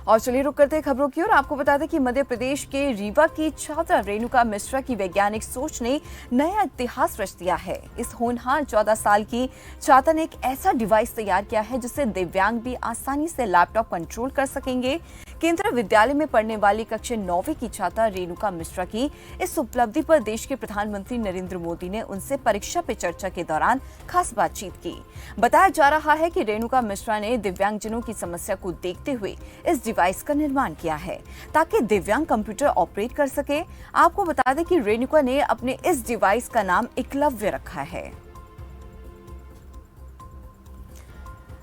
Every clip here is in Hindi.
और चलिए रुक करते हैं खबरों की ओर। आपको बता दें कि मध्य प्रदेश के रीवा की छात्रा रेणुका मिश्रा की वैज्ञानिक सोच ने नया इतिहास रच दिया है। इस होनहार 14 साल की छात्रा ने एक ऐसा डिवाइस तैयार किया है जिससे दिव्यांग भी आसानी से लैपटॉप कंट्रोल कर सकेंगे। केंद्रीय विद्यालय में पढ़ने वाली कक्षा 9वीं की छात्रा रेणुका मिश्रा की इस उपलब्धि पर देश के प्रधानमंत्री नरेंद्र मोदी ने उनसे परीक्षा पे चर्चा के दौरान खास बातचीत की। बताया जा रहा है कि रेणुका मिश्रा ने दिव्यांगजनों की समस्या को देखते हुए इस डिवाइस का निर्माण किया है ताकि दिव्यांग कंप्यूटर ऑपरेट कर सके। आपको बता दें कि रेणुका ने अपने इस डिवाइस का नाम एकलव्य रखा है।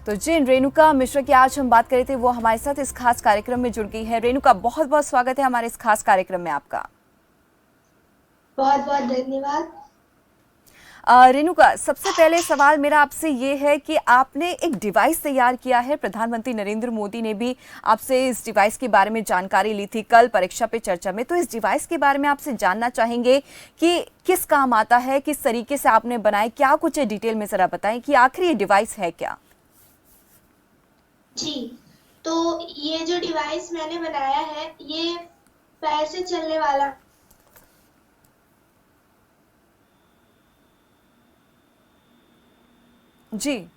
तो जिन रेणुका मिश्रा की आज हम बात कर रहे थे वो हमारे साथ इस खास कार्यक्रम में जुड़ गई है। रेणुका, बहुत बहुत स्वागत है हमारे इस खास कार्यक्रम में आपका। बहुत बहुत धन्यवाद। रेणुका, सबसे पहले सवाल मेरा आपसे ये है कि आपने एक डिवाइस तैयार किया है। प्रधानमंत्री नरेंद्र मोदी ने भी आपसे इस डिवाइस के बारे में जानकारी ली थी कल परीक्षा पे चर्चा में। तो इस डिवाइस के बारे में आपसे जानना चाहेंगे कि किस काम आता है, किस तरीके से आपने बनाया, क्या कुछ है, डिटेल में जरा बताएं कि आखिर ये डिवाइस है क्या। जी, तो ये जो डिवाइस मैंने बनाया है ये पैर से चलने वाला। जी, इधर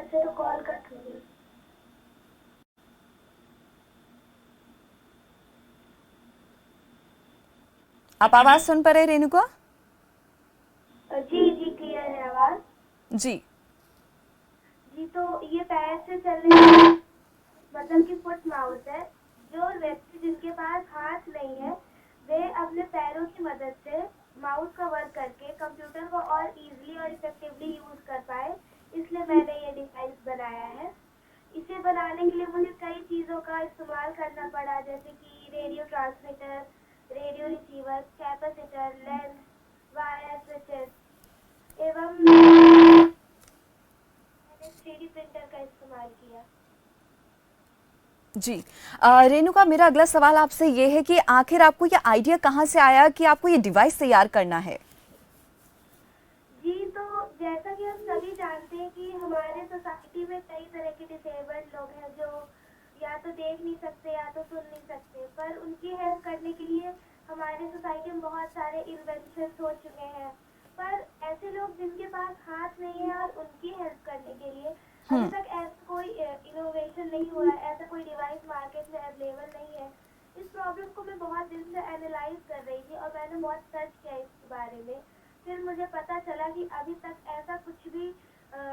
से तो कॉल कट हो गई। आप आवाज सुन पा रहे रेणुका? जी जी, क्लियर है आवाज। जी जी, तो ये पैर से चलने वाला मतलब कि फुट माउस है। जो व्यक्ति जिनके पास हाथ नहीं है वे अपने पैरों की मदद से माउस का वर्क करके कंप्यूटर को और इजीली और इफेक्टिवली यूज कर पाए, इसलिए मैंने ये डिवाइस बनाया है। इसे बनाने के लिए मुझे कई चीज़ों का इस्तेमाल करना पड़ा, जैसे कि radio transmitter, radio receiver, capacitor, lens, wire, switches एवं मैंने 3D प्रिंटर का इस्तेमाल किया। जी। रेणुका, मेरा अगला सवाल आपसे ये है कि आखिर आपको ये आइडिया कहाँ से आया कि आपको ये डिवाइस तैयार करना है। जी, तो जैसा कि हम सभी जानते हैं कि हमारे सोसाइटी में कई तरह के डिसेबल्ड लोग हैं जो या तो देख नहीं सकते या तो सुन नहीं सकते, पर उनकी हेल्प करने के लिए हमारे सोसाइटी में बहुत सारे इन्वेंशंस हो चुके हैं। पर ऐसे लोग जिनके पास हाथ नहीं है और उनकी हेल्प करने के लिए अभी तक ऐसा कोई इनोवेशन नहीं हुआ है, ऐसा कोई डिवाइस मार्केट में अवेलेबल नहीं है। इस प्रॉब्लम को मैं बहुत दिन से एनालाइज कर रही थी और मैंने बहुत सर्च किया इसके बारे में। फिर मुझे पता चला कि अभी तक ऐसा कुछ भी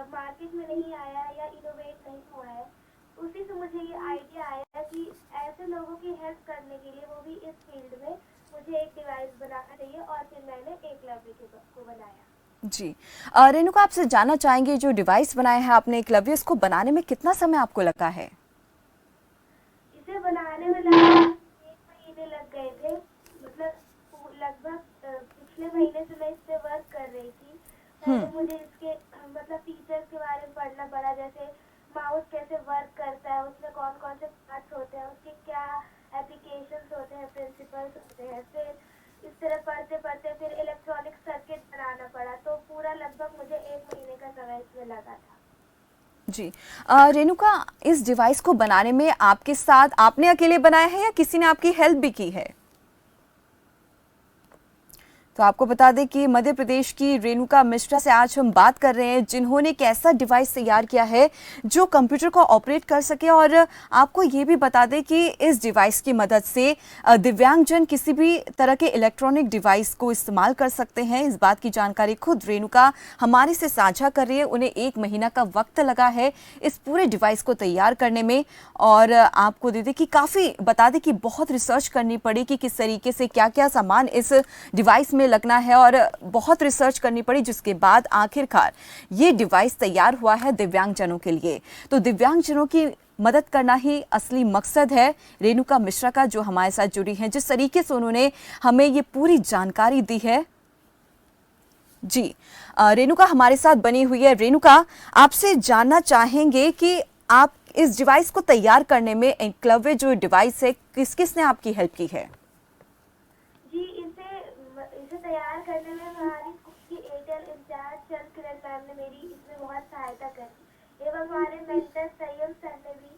मार्केट में नहीं आया या इनोवेट नहीं हुआ है। उसी से मुझे ये आइडिया आया कि ऐसे लोगों की हेल्प करने के लिए, वो भी इस फील्ड में, मुझे एक डिवाइस बनाना चाहिए और फिर मैंने एकलव्य को बनाया। जी। रेणुका, आपसे जानना चाहेंगे जो डिवाइस बनाया है आपने एकलव्य, इसको बनाने में कितना समय आपको लगा है। इसे बनाने में लगा 1 महीने लग गए थे। मतलब लगभग पिछले महीने से मैं इस पे वर्क कर रही थी। पहले मुझे इसके मतलब फीचर्स के बारे में पढ़ना पड़ा, जैसे माउस कैसे वर्क करता है, उसमें कौन कौन से पार्ट्स होते हैं, उसके क्या एप्लीकेशंस होते हैं, प्रिंसिपल्स होते हैं। फिर इस तरह पढ़ते पढ़ते फिर इलेक्ट्रॉनिक सर्किट बनाना पड़ा, तो पूरा लगभग मुझे 1 महीने का समय इसमें लगा था। जी। रेणुका, इस डिवाइस को बनाने में आपके साथ आपने अकेले बनाया है या किसी ने आपकी हेल्प भी की है। तो आपको बता दें कि मध्य प्रदेश की रेणुका मिश्रा से आज हम बात कर रहे हैं जिन्होंने एक ऐसा डिवाइस तैयार किया है जो कंप्यूटर को ऑपरेट कर सके। और आपको ये भी बता दें कि इस डिवाइस की मदद से दिव्यांगजन किसी भी तरह के इलेक्ट्रॉनिक डिवाइस को इस्तेमाल कर सकते हैं। इस बात की जानकारी खुद रेणुका हमारे से साझा कर रही है। उन्हें 1 महीना का वक्त लगा है इस पूरे डिवाइस को तैयार करने में। और आपको दे दें कि काफ़ी बता दें कि बहुत रिसर्च करनी पड़ी कि किस तरीके से क्या क्या सामान इस डिवाइस में लगना है और बहुत रिसर्च करनी पड़ी, जिसके बाद आखिरकार ये डिवाइस तैयार हुआ है दिव्यांगजनों के लिए। तो दिव्यांगजनों की मदद करना ही असली मकसद है रेणुका मिश्रा का, जो हमारे साथ जुड़ी हैं। जिस तरीके से उन्होंने हमें ये पूरी जानकारी दी है। जी। रेणुका हमारे साथ बनी हुई है। रेणुका, आपसे जानना चाहेंगे कि आप इस डिवाइस को तैयार करने में एकलव्य जो डिवाइस है किस किस ने आपकी हेल्प की है। जी, इसे तैयार करने में हमारी स्कूल की एयरटेल इंचार्ज चंद किरण मैम ने मेरी इसमें बहुत सहायता करी, एवं हमारे मेंटर सैयद सर ने भी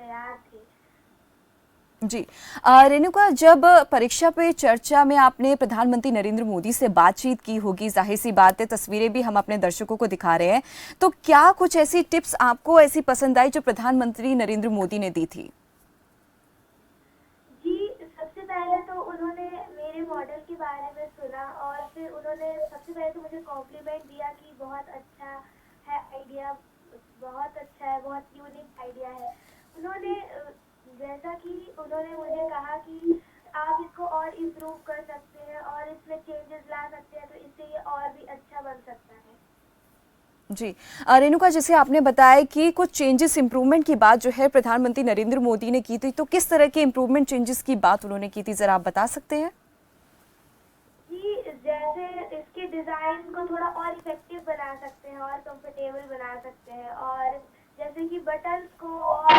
तैयार थे। जी। रेणुका, जब परीक्षा पे चर्चा में आपने प्रधानमंत्री नरेंद्र मोदी से बातचीत की होगी, जाहिर सी बात है, तस्वीरें भी हम अपने दर्शकों को दिखा रहे हैं, तो क्या कुछ ऐसी टिप्स आपको ऐसी पसंद आई जो प्रधानमंत्री नरेंद्र मोदी ने दी थी? जी, सबसे पहले तो उन्होंने मेरे मॉडल के बारे में सुना और फिर उन्होंने सबसे पहले तो मुझे कॉम्प्लीमेंट दिया कि बहुत अच्छा है आइडिया, बहुत अच्छा है, बहुत यूनिक आइडिया है। उन्होंने जैसा कि उन्होंने मुझे कहा कि आप इसको और इम्प्रूव कर सकते हैं और इसमें चेंजेस ला सकते हैं, तो इससे ये और भी अच्छा बन सकता है। जी। रेणुका, जैसे आपने बताया कि कुछ चेंजेस इंप्रूवमेंट की बात जो है प्रधानमंत्री नरेंद्र मोदी ने की थी, तो किस तरह के इंप्रूवमेंट चेंजेस की बात उन्होंने की थी, जरा आप बता सकते हैं? जी, जैसे इसके डिज़ाइन को थोड़ा और इफेक्टिव बना सकते हैं और कंफर्टेबल बना सकते हैं, और जैसे कि बटन्स को और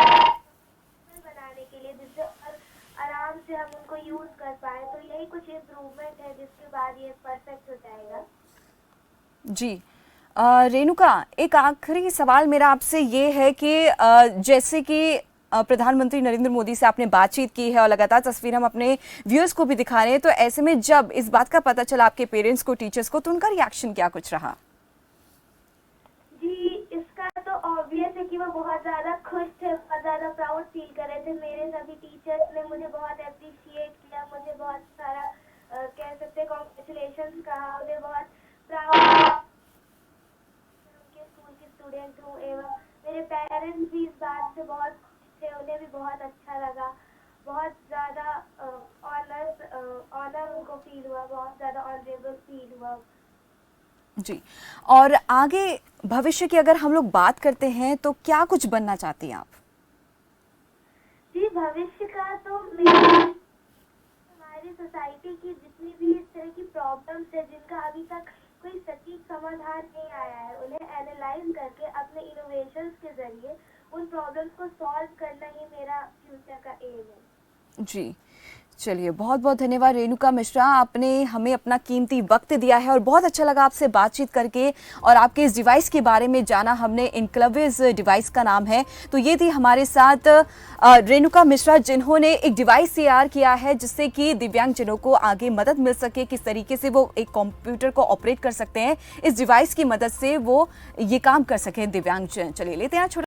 बनाने के लिए जिससे और आराम से हम उनको यूज़ कर पाए, तो यही कुछ इम्प्रूवमेंट है जिसके बाद ये परफेक्ट हो जाएगा। जी। रेणुका, एक आखिरी सवाल मेरा आपसे ये है कि जैसे कि प्रधानमंत्री नरेंद्र मोदी से आपने बातचीत की है और लगातार तस्वीर हम अपने व्यूअर्स को भी दिखा रहे हैं, तो ऐसे में जब इस बात का पता चला आपके पेरेंट्स को, टीचर्स को, तो उनका रिएक्शन क्या कुछ रहा? जी, इसका तो ऑब्वियस है कि वो बहुत ज़्यादा खुश थे, बहुत ज़्यादा प्राउड फील कर रहे थे। मेरे सभी टीचर्स ने मुझे बहुत अप्रिशिएट किया, मुझे बहुत सारा कह सकते हैं कॉन्ग्रेचुलेशंस कहा, उन्हें बहुत प्राउड, उनके स्कूल की स्टूडेंट हूँ। एवं मेरे पेरेंट्स भी इस बात से बहुत खुश थे, उन्हें भी बहुत अच्छा लगा, बहुत ज़्यादा ऑनर उनको फील हुआ, बहुत ज़्यादा ऑनरेबल फील हुआ। जी। और आगे भविष्य की अगर हम लोग बात करते हैं, तो क्या कुछ बनना चाहती हैं आप? जी, भविष्य का तो हमारी सोसाइटी की जितनी भी इस तरह की प्रॉब्लम्स है जिनका अभी तक कोई सटीक समाधान नहीं आया है, उन्हें एनालाइज करके अपने इनोवेशंस के जरिए उन प्रॉब्लम्स को सॉल्व करना ही मेरा फ्यूचर का एम है। जी। चलिए, बहुत बहुत धन्यवाद रेणुका मिश्रा, आपने हमें अपना कीमती वक्त दिया है और बहुत अच्छा लगा आपसे बातचीत करके और आपके इस डिवाइस के बारे में जाना हमने। इनक्लविज डिवाइस का नाम है। तो ये थी हमारे साथ रेणुका मिश्रा, जिन्होंने एक डिवाइस तैयार किया है जिससे कि दिव्यांगजनों को आगे मदद मिल सके, किस तरीके से वो एक कंप्यूटर को ऑपरेट कर सकते हैं, इस डिवाइस की मदद से वो ये काम कर सकें दिव्यांगजन। चलिए, लेते हैं छोटा